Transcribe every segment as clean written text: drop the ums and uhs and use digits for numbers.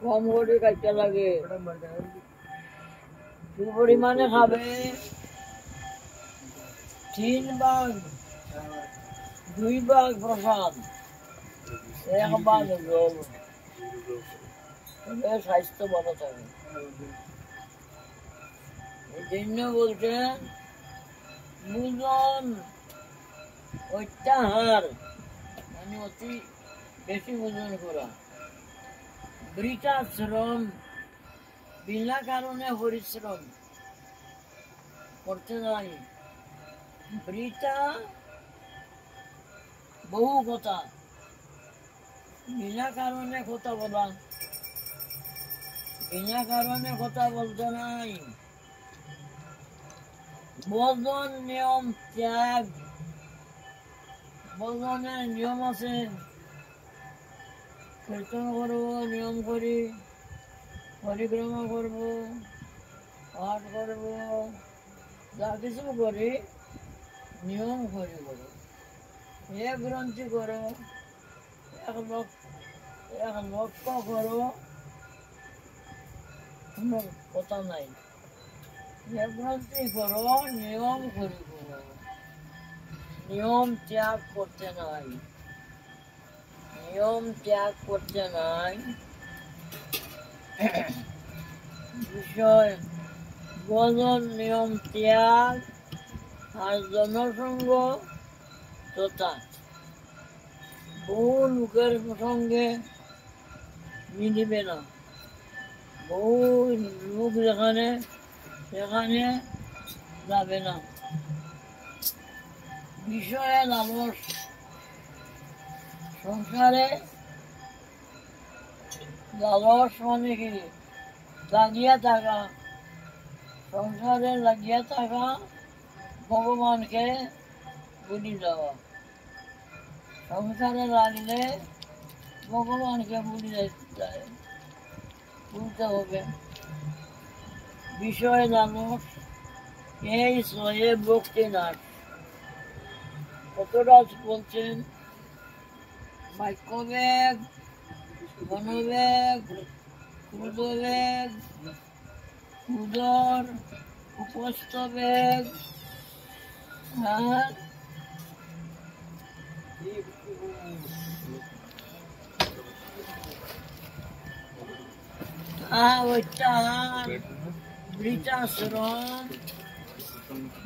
কম করে খাইতে লাগে। কি পরিমাণে খাবে? 3 ভাগ, 2 ভাগ প্রসাদ, 1 ভাগ জল, তবে স্বাস্থ্য ভালো থাকে। এই জন্য বলছেন ওজন অত্যাহার মানে অতি বেশি ওজন করা, বৃথাশ্রম বিনা কারণে পরিশ্রম করতে নাই। বৃথা বহু কথা, বিনা কারণে কথা বলা, বিনা কারণে কথা বলতে নাই। ভোজন নিয়ম ত্যাগ, ভোজনের নিয়ম আছে। কীর্তন করবো নিয়ম করি, পরিক্রমা করবো, পাঠ করবো, যা কিছু করি নিয়ম করে করো। এক গ্রন্থি করো, এক লক্ষ্য করো, কোনো কথা নাই। এক গ্রন্থি করো, নিয়ম করে করো, নিয়ম ত্যাগ করতে নাই, নিয়ম ত্যাগ করতে নাই। বিষয় ভোজন নিয়ম ত্যাগ আর জনসঙ্গ তথা বহু লোকের সঙ্গে মিলিবে না। বহু লোক যেখানে সেখানে যাবে না। বিষয়ে লালস, সংসারে লালস মানে কি? লাগিয়া থাকা, সংসারে লাগিয়া থাকা, ভগবানকে ভুলি যাওয়া। সংসারে লাগলে ভগবানকে ভুলতে হবে। বিষয় লালস, এই সয়ে ভক্তি নাশ। কতটা বলছেন? বাক্যবেগ, মনোবেগ, ক্রোধবেগ, উদর, উপস্থ বেগ, অত্যাহার, বৃথাশ্রম,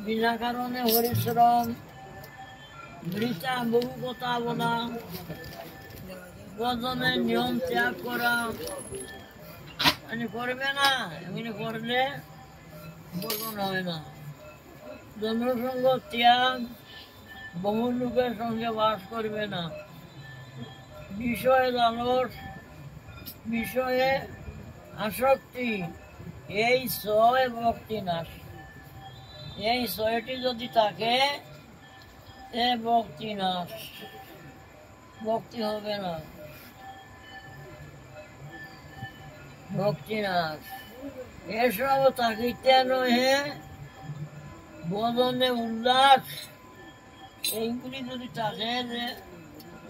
বিনা কারণে পরিশ্রম, বৃথা বহু কথা বলা, ভোজনের নিয়ম ত্যাগ করা, মানে করবে না, এমনি করলে ভোজন হয় না। জনসঙ্গ ত্যাগ, বহু লোকের সঙ্গে বাস করবে না। বিষয়ে লালস, বিষয়ে আসক্তি, এই ছয় ভক্তি নাশ। এই ছয়টি যদি থাকে এ ভক্তি নাশ, ভক্তি হবে না, ভক্তি নাশ। এসব থাকিতে নহে ভোজনে উল্লাস। এইগুলি যদি থাকে, যে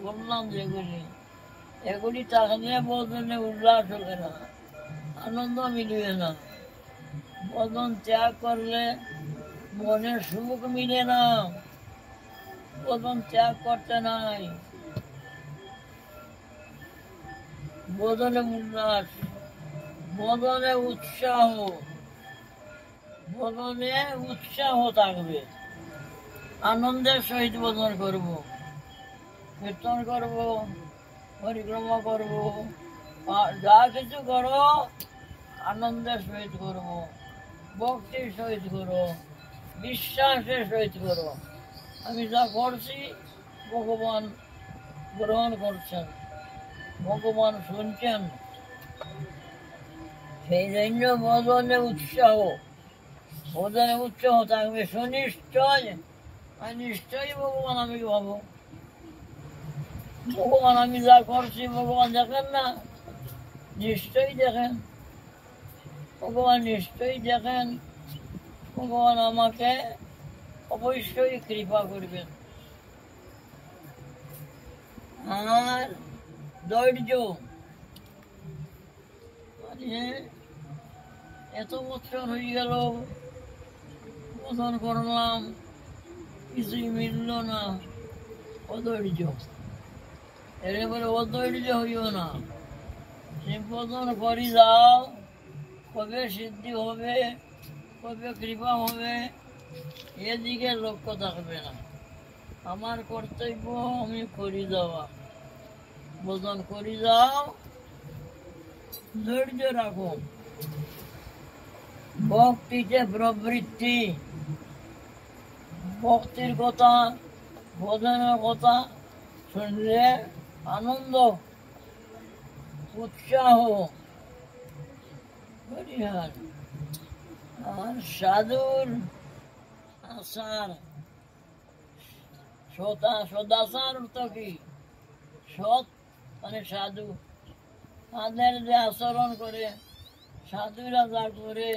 বললাম যেগুলি, এগুলি থাকলে ভোজনে উল্লাস হবে না, আনন্দ মিলবে না। ভোজন ত্যাগ করলে মনে সুখ মিলে না, ভোজন ত্যাগ করতে নাই। ভোজনে উল্লাস, ভোজনে উৎসাহ, ভোজনে উৎসাহ থাকবে। আনন্দের সহিত ভোজন করব, কীর্তন করব, পরিক্রমা করব, যা কিছু করো আনন্দের সহিত করব, ভক্তির সহিত করো, বিশ্বাসের সহিত করো। আমি যা করছি ভগবান গ্রহণ করছেন, ভগবান শুনছেন। সেই জন্য ভোজনে উৎসাহ, ভোজনে উৎসাহ থাকবে সুনিশ্চয়। আর নিশ্চয়ই ভগবান আমি ভাবো, ভগবান আমি যা করছি ভগবান দেখেন না? নিশ্চয়ই দেখেন, ভগবান নিশ্চয়ই দেখেন। ভগবান আমাকে অবশ্যই কৃপা করবেন। আর ধৈর্য, এত বছর হয়ে গেল, ওজন করলাম, কিছুই মিলল না। অধৈর্য, এর বলে অধৈর্য হইও না। ওজন করি যাও, কবে সিদ্ধি হবে, কবে কৃপা হবে, এদিকে লক্ষ্য থাকবে না। আমার কর্তব্য আমি করি যাওয়া। ওজন করি যাও, ধৈর্য রাখো। ভক্তিতে প্রবৃত্তি, ভক্তির কথা, ভজনের কথা শুনলে আনন্দ, উৎসাহ, পরিহার। আর সাধুর আচার, সদাচার অর্থ কি? সৎ মানে সাধু, তাদের যে আচরণ করে, সাধুরা যা করে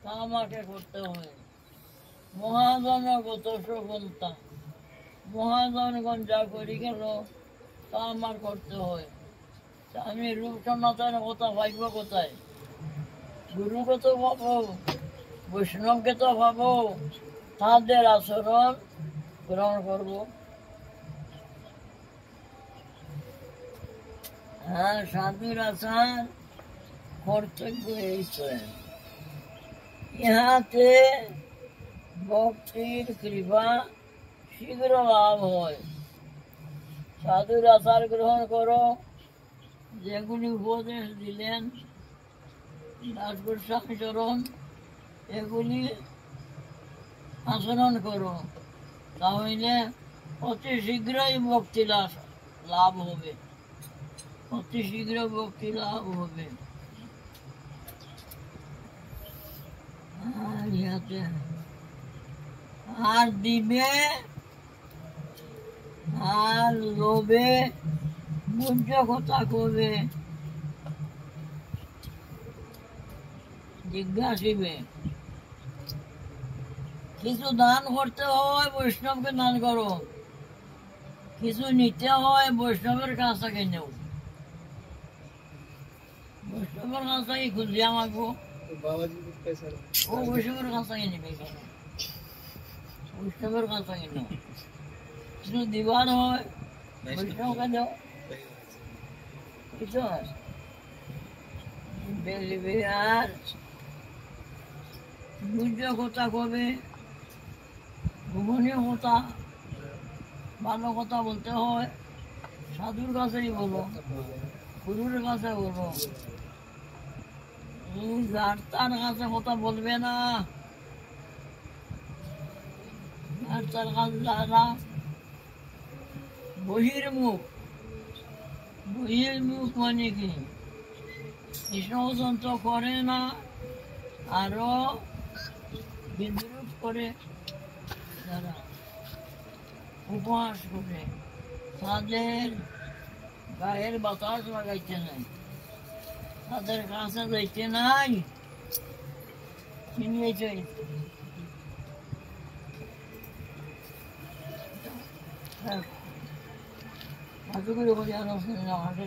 তা আমাকে করতে হয়। মহাজনগত সফলতা, মহাজনগণ যা করি গেল তা আমার করতে হয়। আমি রূপ সনাতনের কথা ভাববো কোথায়? গুরুকে তো ভাবো, বৈষ্ণবকে তো ভাবো, তাদের আচরণ গ্রহণ করবো। হ্যাঁ, সাধুর আচার কর্তব্য এই তো। ইহাতে ভক্তির কৃপা শীঘ্র লাভ হয়। সাধুর আচার গ্রহণ করো, যেগুলি উপদেশ দিলেন দাসগোস্বামী চরণ, এগুলি আচরণ করো, তাহলে অতি শীঘ্রই ভক্তি লাভ হবে, অতি শীঘ্র ভক্তি লাভ হবে। আর দিবে, আর লোভে গুঞ্জ কথা করবে, জিজ্ঞাসিবে। কিছু দান করতে হয়, বৈষ্ণবকে দান করো। কিছু নিতে হয়, বৈষ্ণবের কাছ থেকে নেও। বৈষ্ণবের কাছ থেকে খুঁজিয়া মাগবো, ও বৈষ্ণবের কাছ থেকে নেবে কেন? বৈষ্ণবের কাছ থেকে নেও। কিছু দিবার হয়, বৈষ্ণবকে দেও। কিছু বেলবে। আর গুঞ্জ কথা কবে, গোপনীয় কথা, ভালো কথা বলতে হয়, সাধুর কাছেই বলো, গুরুর কাছে বলো। যার তার কাছে কথা বলবে না। আর তার কাছে যারা বহির্মুখ, বহির্মুখ মানে কি? কৃষ্ণ তো করে না, আরো বিদ্রুপ করে, যারা উপহাস করে, তাদের গায়ের বাতাস লাগাইতে নাই, তাদের কাছে যাইতে নাই। চিনিয়েছে আজকে আলোচনা হাঁটে